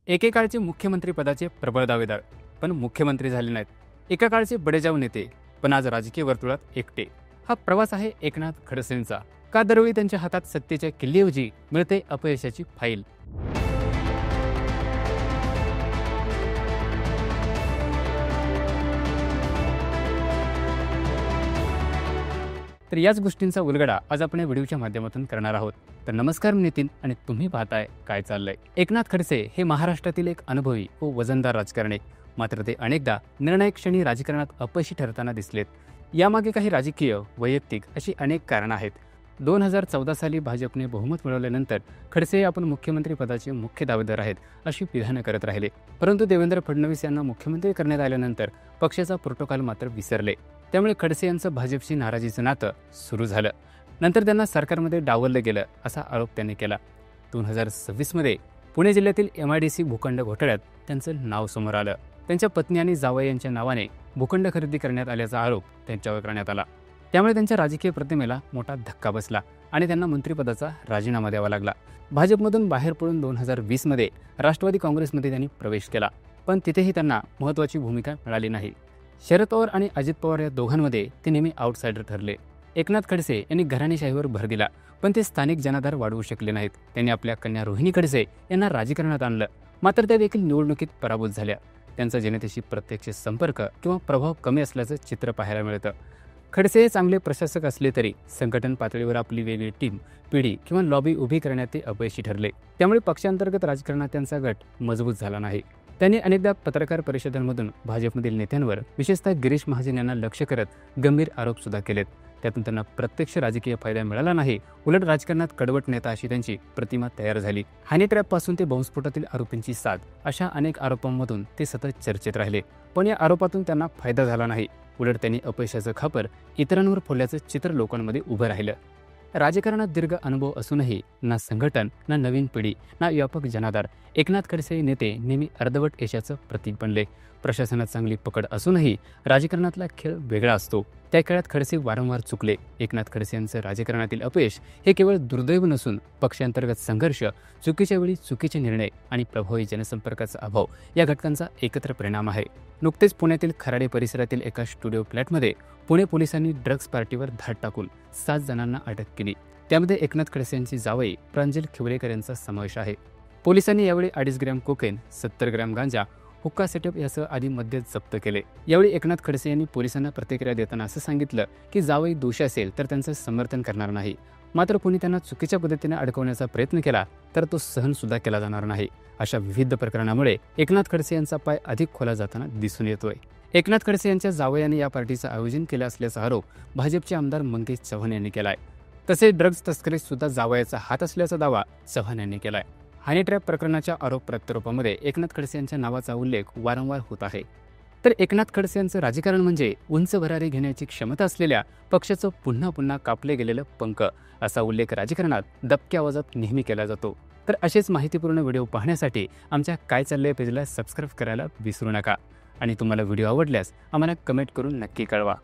एकेकाळचे मुख्यमंत्री पदाचे प्रबळ दावेदार पण मुख्यमंत्री झाले नाहीत. एका काळचे बडेजाव नेते पण आज राजकीय वर्तुळात एकटे. हा प्रवास आहे एकनाथ खडसेंचा. का दरवेळी त्यांच्या हातात सत्तेच्या किल्लीऐवजी मिळते अपयशाची फाईल. तर याच गोष्टींचा उलगडा आज आपण या व्हिडिओच्या माध्यमातून करणार आहोत. तर नमस्कार, मी नितीन आणि तुम्ही पाहताय काय चाललंय. एकनाथ खडसे हे महाराष्ट्रातील एक अनुभवी व वजनदार राजकारणी. मात्र ते अनेकदा निर्णायक क्षणी राजकारणात अपयशी ठरताना दिसलेत. यामागे काही राजकीय, वैयक्तिक अशी अनेक कारणं आहेत. 2014 साली भाजपने बहुमत मिळवल्यानंतर खडसे आपण मुख्यमंत्री पदाचे मुख्य दावेदार आहेत अशी विधानं करत राहिले. परंतु देवेंद्र फडणवीस यांना मुख्यमंत्री करण्यात आल्यानंतर पक्षाचा प्रोटोकॉल मात्र विसरले. त्यामुळे खडसे यांचं भाजपशी नाराजीचं नातं सुरू झालं. नंतर त्यांना सरकारमध्ये डावललं गेलं असा आरोप त्यांनी केला. 2026मध्ये पुणे जिल्ह्यातील MIDC भूखंड घोटाळ्यात त्यांचं नाव समोर आलं. त्यांच्या पत्नी आणि जावई यांच्या नावाने भूखंड खरेदी करण्यात आल्याचा आरोप त्यांच्यावर करण्यात आला. त्यामुळे त्यांच्या राजकीय प्रतिमेला मोठा धक्का बसला आणि त्यांना मंत्रिपदाचा राजीनामा द्यावा लागला. भाजपमधून बाहेर पडून 2020मध्ये राष्ट्रवादी काँग्रेसमध्ये त्यांनी प्रवेश केला. पण तिथेही त्यांना महत्त्वाची भूमिका मिळाली नाही. शरद पवार आणि अजित पवार या दोघांमध्ये ते नेहमी आउटसायडर ठरले. एकनाथ खडसे यांनी घराणेशाहीवर भर दिला पण ते स्थानिक जनाधार वाढवू शकले नाहीत. त्यांनी आपल्या कन्या रोहिणी खडसे यांना राजकारणात आणलं. मात्र त्या देखील निवडणुकीत पराभूत झाल्या. त्यांचा जनतेशी प्रत्यक्ष संपर्क किंवा प्रभाव कमी असल्याचं चित्र पाहायला मिळतं. खडसे हे चांगले प्रशासक असले तरी संघटन पातळीवर आपली वेगळी टीम, पिढी किंवा लॉबी उभी करण्यात ते अपयशी ठरले. त्यामुळे पक्षांतर्गत राजकारणात त्यांचा गट मजबूत झाला नाही. त्यांनी अनेकदा पत्रकार परिषदांमधून भाजपमधील नेत्यांवर, विशेषतः गिरीश महाजन यांना लक्ष्य करत गंभीर आरोप सुद्धा केलेत. त्यातून त्यांना प्रत्यक्ष राजकीय फायदा मिळाला नाही. उलट राजकारणात कडवट नेता अशी त्यांची प्रतिमा तयार झाली. हनी ट्रॅपपासून ते बॉम्बस्फोटातील आरोपींची साथ अशा अनेक आरोपांमधून ते सतत चर्चेत राहिले. पण या आरोपातून त्यांना फायदा झाला नाही. उलट त्यांनी अपयशाचं खापर इतरांवर फोडल्याचं चित्र लोकांमध्ये उभं राहिलं. राजकारणात दीर्घ अनुभव असूनही ना संघटन, ना नवीन पिढी, ना व्यापक जनाधार. एकनाथ खडसे नेते नेहमी अर्धवट यशाचं प्रतीक बनले. प्रशासनात चांगली पकड असूनही राजकारणातला खेळ वेगळा असतो. त्या काळात खडसे वारंवार चुकले. एकनाथ खडसे यांचं राजकारणातील अपयश हे केवळ दुर्दैव नसून पक्षांतर्गत संघर्ष, चुकीच्या वेळी चुकीचे निर्णय आणि प्रभावी जनसंपर्काचा अभाव या घटकांचा एकत्र परिणाम आहे. नुकतेच पुण्यातील खराडे परिसरातील एका स्टुडिओ फ्लॅटमध्ये पुणे पोलिसांनी ड्रग्ज पार्टीवर धाड टाकून 7 जणांना अटक केली. त्यामध्ये एकनाथ खडसे यांची जावई प्रांजल खिवलेकर यांचा समावेश आहे. पोलिसांनी यावेळी 2.5 ग्रॅम कोकेन, 70 ग्रॅम गांजा, हुक्का सेटअप यासह आधी मद्य जप्त केले. यावेळी एकनाथ खडसे यांनी पोलिसांना प्रतिक्रिया देताना असं सांगितलं की जावई दोषी असेल तर त्यांचं समर्थन करणार नाही. मात्र कुणी त्यांना चुकीच्या पद्धतीने अडकवण्याचा प्रयत्न केला तर तो सहन सुद्धा केला जाणार नाही. अशा विविध प्रकरणामुळे एकनाथ खडसे यांचा पाय अधिक खोला जाताना दिसून येतोय. एकनाथ खडसे यांच्या जावयाने या पार्टीचं आयोजन केलं असल्याचा आरोप भाजपचे आमदार मंगेश चव्हाण यांनी केलाय. तसेच ड्रग्ज तस्करीत सुद्धा जावयाचा हात असल्याचा दावा चव्हाण यांनी केलाय. हनी ट्रॅप प्रकरणाच्या आरोप प्रत्यारोपामध्ये एकनाथ खडसे यांच्या नावाचा उल्लेख वारंवार होत आहे. तर एकनाथ खडसे यांचं राजकारण म्हणजे उंच भरारी घेण्याची क्षमता असलेल्या पक्षाचं पुन्हा पुन्हा कापले गेलेलं पंख असा उल्लेख राजकारणात दबक्या आवाजात नेहमी केला जातो. तर असेच माहितीपूर्ण व्हिडिओ पाहण्यासाठी आमच्या काय चाललंय पेजला सबस्क्राईब करायला विसरू नका. आणि तुम्हाला व्हिडिओ आवडल्यास आम्हाला कमेंट करून नक्की कळवा.